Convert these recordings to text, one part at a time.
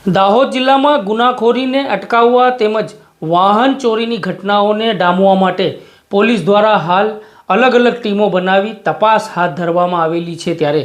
દાહોદ જિલ્લામાં ગુનાખોરીને અટકાવવા તેમજ વાહન ચોરીની ઘટનાઓને ડામવા માટે પોલીસ દ્વારા હાલ અલગ અલગ ટીમો બનાવી તપાસ હાથ ધરવામાં આવેલી છે। ત્યારે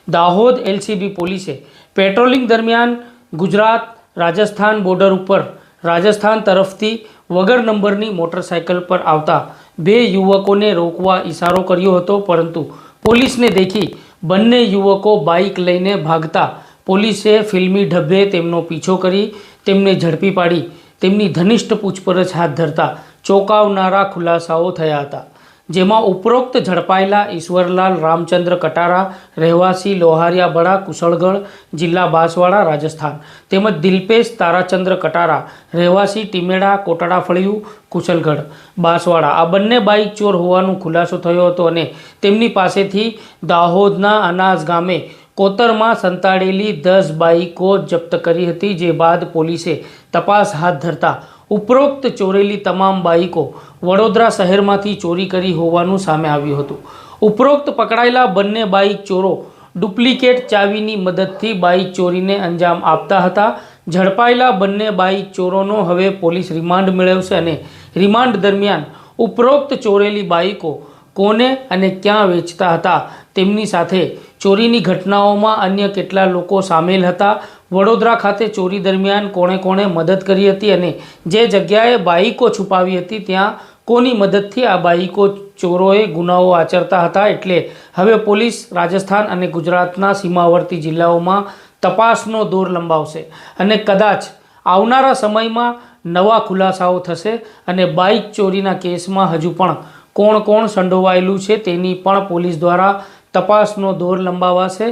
દાહોદ એલસીબી પોલીસે પેટ્રોલિંગ દરમિયાન ગુજરાત રાજસ્થાન બોર્ડર ઉપર રાજસ્થાન તરફથી વગર નંબરની મોટરસાઇકલ પર આવતા બે યુવકોને રોકવા ઇશારો કર્યો હતો, પરંતુ પોલીસને દેખી બંને યુવકો બાઇક લઈને ભાગતા પોલીસે ફિલ્મી ઢબે તેમનો પીછો કરી તેમને ઝડપી પાડી તેમની ઘનિષ્ઠ પૂછપરછ હાથ ધરતા ચોંકાવનારા ખુલાસાઓ થયા હતા, જેમાં ઉપરોક્ત ઝડપાયેલા ઈશ્વરલાલ રામચંદ્ર કટારા રહેવાસી લોહારિયાબડા કુશળગઢ જિલ્લા બાંસવાડા રાજસ્થાન તેમજ દિલપેશ તારાચંદ્ર કટારા રહેવાસી ટીમેડા કોટડા ફળિયું કુશળગઢ બાંસવાડા આ બંને બાઇક ચોર હોવાનો ખુલાસો થયો હતો અને તેમની પાસેથી દાહોદના અનાજ ગામે કોતરમાં સંતાડેલી 10 બાઇકો જપ્ત કરી હતી, જે બાદ પોલીસે તપાસ હાથ ધરતા ઉપરોક્ત ચોરેલી તમામ બાઇકો વડોદરા શહેરમાંથી ચોરી કરી હોવાનું સામે આવ્યું હતું। ઉપરોક્ત પકડાયેલા બંને બાઇક ચોરો ડુપ્લિકેટ ચાવીની મદદથી બાઇક ચોરીને અંજામ આપતા હતા। ઝડપાયેલા બંને બાઇક ચોરોનો હવે પોલીસ રિમાન્ડ મેળવશે અને રિમાન્ડ દરમિયાન ઉપરોક્ત ચોરેલી બાઇકો કોને અને ક્યાં વેચતા હતા, તેમની સાથે ચોરીની ઘટનાઓમાં અન્ય કેટલા લોકો સામેલ હતા, વડોદરા ખાતે ચોરી દરમિયાન કોણે કોણે મદદ કરી હતી અને જે જગ્યાએ બાઇકો છુપાવી હતી ત્યાં કોની મદદથી આ બાઇકો ચોરોએ ગુનાઓ આચરતા હતા। એટલે હવે પોલીસ રાજસ્થાન અને ગુજરાતના સીમાવર્તી જિલ્લાઓમાં તપાસનો દોર લંબાવશે અને કદાચ આવનારા સમયમાં નવા ખુલાસાઓ થશે અને બાઇક ચોરીના કેસમાં હજુ પણ કોણ કોણ સંડોવાયેલું છે તેની પણ પોલીસ દ્વારા તપાસનો દોર લંબાવાશે।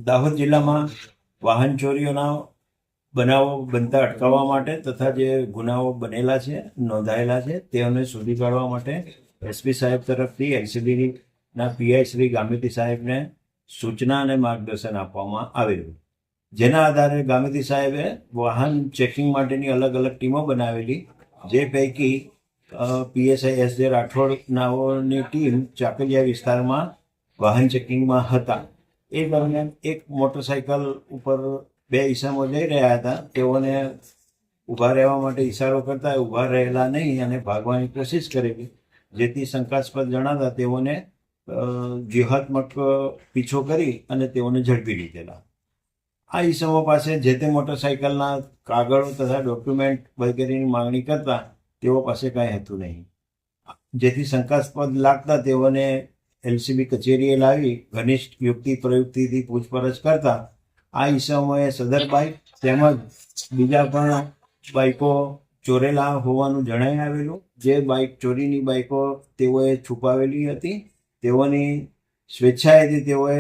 દાહોદ જિલ્લામાં વાહન ચોરીઓના બનાવો બનતા અટકાવવા માટે તથા જે ગુનાઓ બનેલા છે નોંધાયેલા છે તેઓને શોધી કાઢવા માટે એસપી સાહેબ તરફથી એલસીબીના પીઆઈ શ્રી ગામિતી સાહેબને સૂચના અને માર્ગદર્શન આપવામાં આવેલું, જેના આધારે ગામિતી સાહેબે વાહન ચેકિંગ માટેની અલગ અલગ ટીમો બનાવેલી, જે પૈકી પીએસઆઈ એસ જે રાઠોડ નાઓની ટીમ ચાકલિયા વિસ્તારમાં વાહન ચેકિંગમાં હતા। એ દરમિયાન એક મોટરસાઇકલ ઉપર બે ઈસમો જઈ રહ્યા હતા, તેઓને ઊભા રહેવા માટે ઈશારો કરતા ઊભા રહેલા નહીં અને ભાગવાની કોશિશ કરેલી, જેથી શંકાસ્પદ જણાતા તેઓને વ્યૂહાત્મક પીછો કરી અને તેઓને ઝડપી લીધેલા। આ ઈસમો પાસે જે તે મોટરસાઇકલના કાગળો તથા ડોક્યુમેન્ટ વગેરેની માંગણી કરતા તેઓ પાસે કાંઈ હતું નહીં, જેથી શંકાસ્પદ લાગતા તેઓને એલસીબી કચેરીએ લાવી ઘનિષ્ઠ યુક્તિ પ્રયુક્તિથી પૂછપરછ કરતા આ ઈસમોએ સદર બાઇક તેમજ બીજા પણ બાઇકો ચોરેલા હોવાનું જણાઈ આવેલું। જે બાઇક ચોરીની બાઇકો તેઓએ છુપાવેલી હતી તેઓની સ્વેચ્છાએથી તેઓએ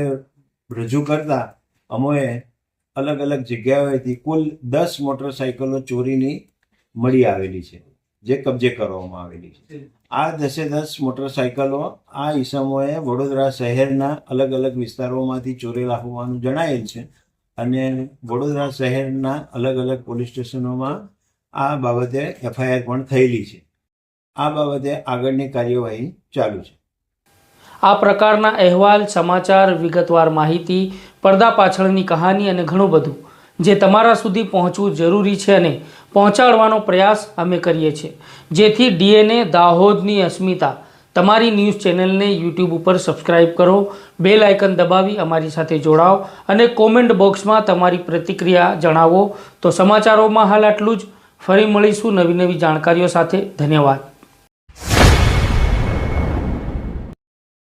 રજૂ કરતા અમોએ અલગ અલગ જગ્યાઓએથી કુલ 10 મોટરસાઇકલો ચોરીની મળી આવેલી છે, જે કબજે કરવામાં આવેલી છે। આ 10 મોટરસાઇકલો આ ઈસમોએ વડોદરા શહેરના અલગ અલગ વિસ્તારોમાંથી ચોરેલા હોવાનું જણાયેલ છે અને વડોદરા શહેરના અલગ અલગ પોલીસ સ્ટેશનોમાં આ બાબતે એફઆઈઆર પણ થયેલી છે। આ બાબતે આગળની કાર્યવાહી ચાલુ છે। આ પ્રકારના અહેવાલ, સમાચાર, વિગતવાર માહિતી, પડદા પાછળની કહાની અને ઘણું બધું જે તમારા સુધી પહોંચવું જરૂરી છે અને પહોંચાડવાનો પ્રયાસ અમે કરીએ છીએ, જેથી ડીએનએ દાહોદની અસ્મિતા તમારી ન્યૂઝ ચેનલને યુટ્યુબ ઉપર સબસ્ક્રાઈબ કરો, બેલ આઇકન દબાવી અમારી સાથે જોડાઓ અને કોમેન્ટ બોક્સમાં તમારી પ્રતિક્રિયા જણાવો। તો સમાચારોમાં હાલ આટલું જ, ફરી મળીશું નવી નવી જાણકારીઓ સાથે। ધન્યવાદ।